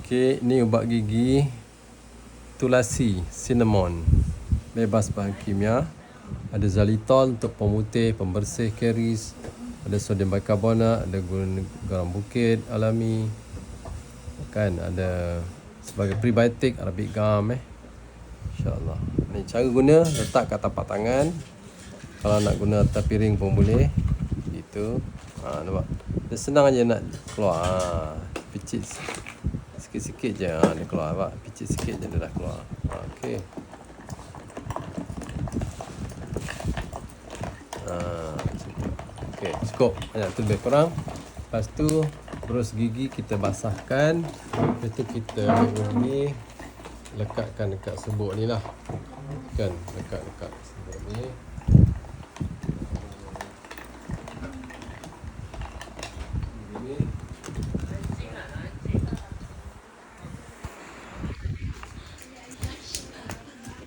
Okey, ni ubat gigi tulasi, cinnamon. Bebas bahan kimia. Ada xylitol untuk pemutih, pembersih karies. Ada sodium bikarbonat, ada garam bukit alami. Kan ada sebagai prebiotik Arabic gum InsyaAllah. Ni cara guna, letak kat tapak tangan. Kalau nak guna atas piring pun boleh. Gitu. Nampak? Dia senang aja nak keluar. Picit sikit-sikit je dia keluar, nampak? Picit sikit je dia dah keluar. Okey. Okey, cukup. Banyak tu lebih kurang. Lepas tu berus gigi kita basahkan. Lepas tu kita ambil ni, lekatkan dekat serbuk ni lah. Kan, lekat serbuk ni.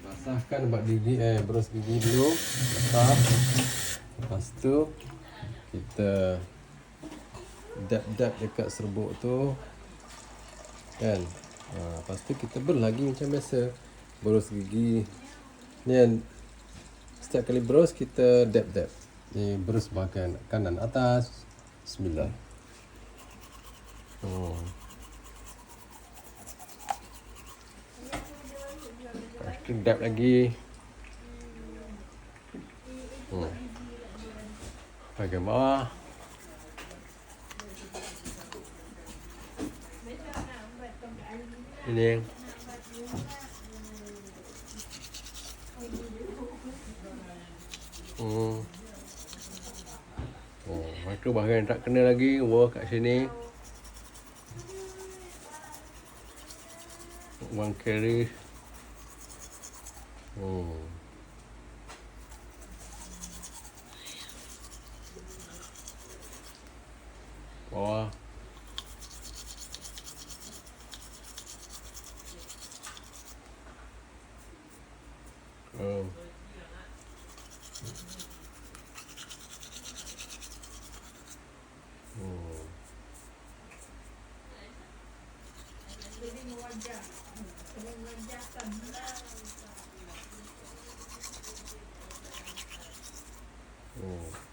Basahkan ubat gigi, berus gigi dulu. Basah. Lepas tu kita dab-dab dekat serbuk tu. Kan. Lepas tu kita berus lagi macam biasa. Berus gigi. Ni yang setiap kali berus kita dab-dab. Ni berus bahagian kanan atas. Bismillah. Lepas tu dab lagi. Bahagian bawah. Ini. Lepas tu bahagian tak kena lagi, kat sini. Buang karies. Bawah.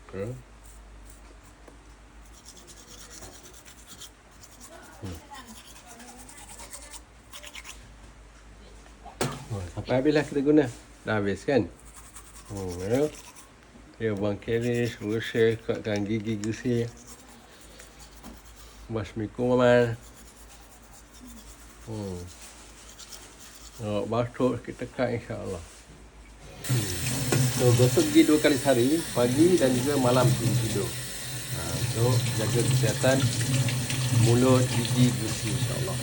Okay. Sampai habislah kita guna. Dah habis kan? Dia buang karies, bersih, kuatkan gigi gusi. Basmi kuman. Basuh kita tekan insya-Allah. So, gosok gigi 2 kali sehari, pagi dan juga malam tidur. Untuk jaga kesihatan mulut, gigi, gusi insya-Allah.